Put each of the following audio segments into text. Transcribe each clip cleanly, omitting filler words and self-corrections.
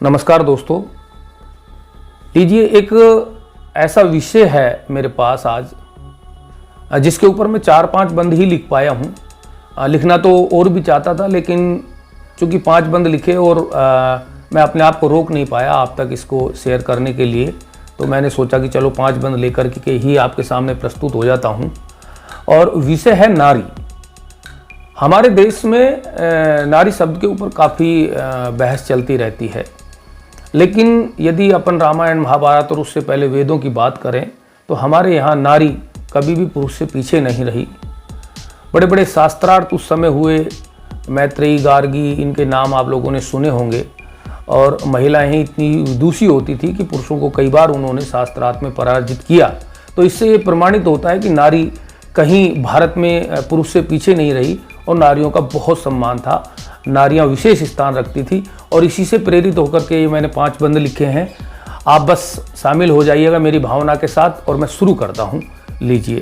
नमस्कार दोस्तों। लीजिए, एक ऐसा विषय है मेरे पास आज जिसके ऊपर मैं 4-5 बंद ही लिख पाया हूँ। लिखना तो और भी चाहता था, लेकिन चूँकि 5 बंद लिखे और मैं अपने आप को रोक नहीं पाया आप तक इसको शेयर करने के लिए, तो मैंने सोचा कि चलो 5 बंद लेकर के ही आपके सामने प्रस्तुत हो जाता हूँ। और विषय है नारी। हमारे देश में नारी शब्द के ऊपर काफ़ी बहस चलती रहती है, लेकिन यदि अपन रामायण महाभारत और उससे पहले वेदों की बात करें तो हमारे यहाँ नारी कभी भी पुरुष से पीछे नहीं रही। बड़े बड़े शास्त्रार्थ उस समय हुए, मैत्रेयी, गार्गी, इनके नाम आप लोगों ने सुने होंगे। और महिलाएं इतनी विदुषी होती थी कि पुरुषों को कई बार उन्होंने शास्त्रार्थ में पराजित किया। तो इससे ये प्रमाणित होता है कि नारी कहीं भारत में पुरुष से पीछे नहीं रही और नारियों का बहुत सम्मान था, नारियां विशेष स्थान रखती थी। और इसी से प्रेरित होकर के ये मैंने 5 बंद लिखे हैं। आप बस शामिल हो जाइएगा मेरी भावना के साथ और मैं शुरू करता हूं। लीजिए,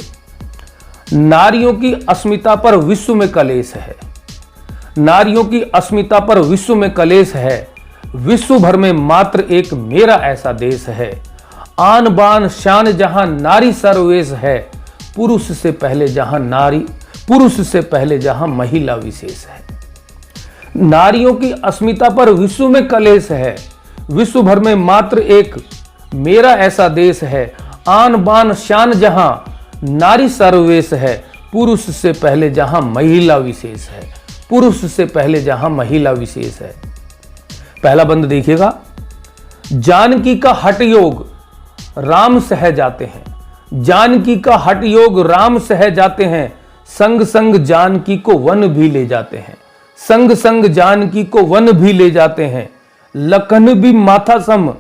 नारियों की अस्मिता पर विश्व में कलेश है। नारियों की अस्मिता पर विश्व में कलेश है। विश्व भर में मात्र एक मेरा ऐसा देश है। आन बान शान जहां नारी सर्वेश है। पुरुष से पहले जहां नारी, पुरुष से पहले जहां महिला विशेष है। नारियों की अस्मिता पर विश्व में कलेश है। विश्व भर में मात्र एक मेरा ऐसा देश है। आन बान शान जहां नारी सर्वेश है। पुरुष से पहले जहां महिला विशेष है। पुरुष से पहले जहां महिला विशेष है। पहला बंद देखिएगा। जानकी का हठ योग राम सह जाते हैं। जानकी का हठ योग राम सह जाते हैं। संग संग जानकी को वन भी ले जाते हैं। संग संग जानकी को वन भी ले जाते हैं। लखन भी माथा सम,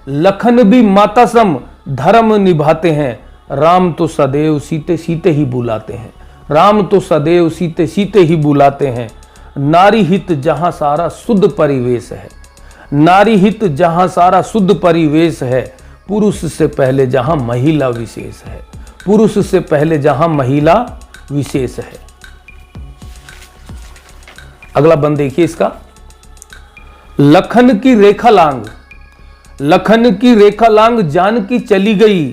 लखन भी माता सम धर्म निभाते हैं। राम तो सदैव सीते सीते ही बुलाते हैं। राम तो सदैव सीते सीते ही बुलाते हैं। नारी हित जहां सारा शुद्ध परिवेश है। नारी हित जहां सारा शुद्ध परिवेश है। पुरुष से पहले जहां महिला विशेष है। पुरुष से पहले जहां महिला विशेष है। अगला बंद देखिए इसका। लखन की रेखा लांग, लखन की रेखा लांग जानकी चली गई।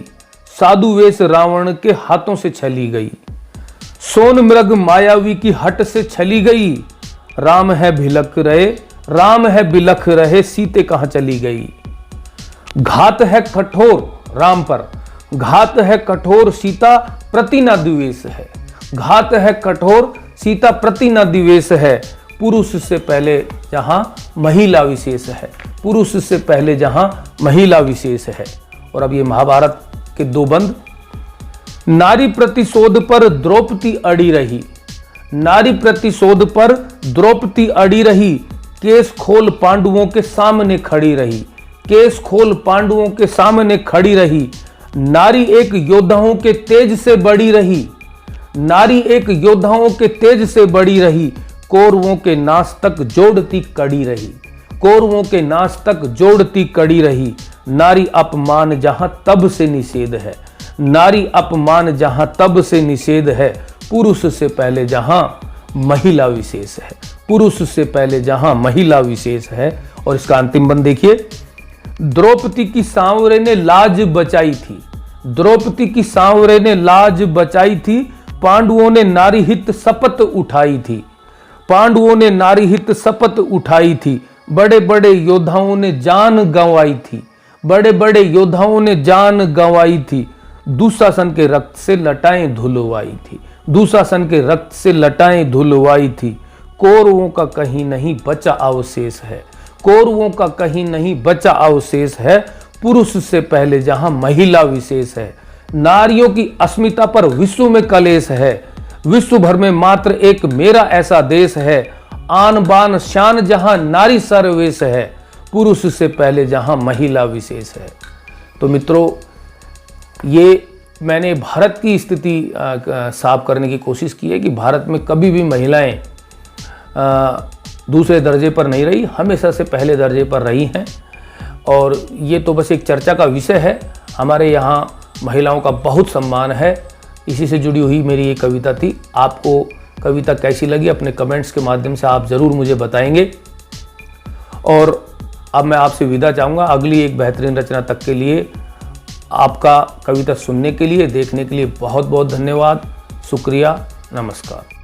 साधु वेश रावण के हाथों से छली गई। सोन मृग मायावी की हट से छली गई। राम है भिलख रहे, राम है बिलख रहे, सीते कहां चली गई। घात है कठोर राम पर, घात है कठोर, सीता प्रति न द्वेष है। घात है कठोर, सीता प्रति न द्वेष है। पुरुष से पहले जहां महिला विशेष है। पुरुष से पहले जहां महिला विशेष है। और अब ये महाभारत के 2 बंद। नारी प्रतिशोध पर द्रौपदी अड़ी रही। नारी प्रतिशोध पर द्रौपदी अड़ी रही। केस खोल पांडवों के सामने खड़ी रही। केस खोल पांडवों के सामने खड़ी रही। नारी एक योद्धाओं के तेज से बड़ी रही। नारी एक योद्धाओं के तेज से बड़ी रही। कौरवों के नाश तक जोड़ती कड़ी रही। कौरवों के नाश तक जोड़ती कड़ी रही। नारी अपमान जहां तब से निषेध है। नारी अपमान जहां तब से निषेध है। पुरुष से पहले जहां महिला विशेष है। पुरुष से पहले जहां महिला विशेष है। और इसका अंतिम बंद देखिए। द्रौपदी की सांवरे ने लाज बचाई थी। द्रौपदी की सांवरे ने लाज बचाई थी। पांडवों ने नारी हित शपथ उठाई थी। पांडवों ने नारी हित शपथ उठाई थी। बड़े बड़े योद्धाओं ने जान गंवाई थी। बड़े बड़े योद्धाओं ने जान गंवाई थी। दुशासन के रक्त से लटाएं धुलवाई थी। दुशासन के रक्त से लटाएं धुलवाई थी। कौरवों का कहीं नहीं बचा अवशेष है। कौरवों का कहीं नहीं बचा अवशेष है। पुरुष से पहले जहां महिला विशेष है। नारियों की अस्मिता पर विश्व में कलेश है। विश्व भर में मात्र एक मेरा ऐसा देश है। आन बान शान जहां नारी सर्वेश है। पुरुष से पहले जहां महिला विशेष है। तो मित्रों, ये मैंने भारत की स्थिति साफ करने की कोशिश की है कि भारत में कभी भी महिलाएं दूसरे दर्जे पर नहीं रही, हमेशा से पहले दर्जे पर रही हैं। और ये तो बस एक चर्चा का विषय है। हमारे यहाँ महिलाओं का बहुत सम्मान है। इसी से जुड़ी हुई मेरी ये कविता थी। आपको कविता कैसी लगी अपने कमेंट्स के माध्यम से आप ज़रूर मुझे बताएंगे। और अब मैं आपसे विदा चाहूँगा। अगली एक बेहतरीन रचना तक के लिए आपका कविता सुनने के लिए, देखने के लिए बहुत बहुत धन्यवाद। शुक्रिया, नमस्कार।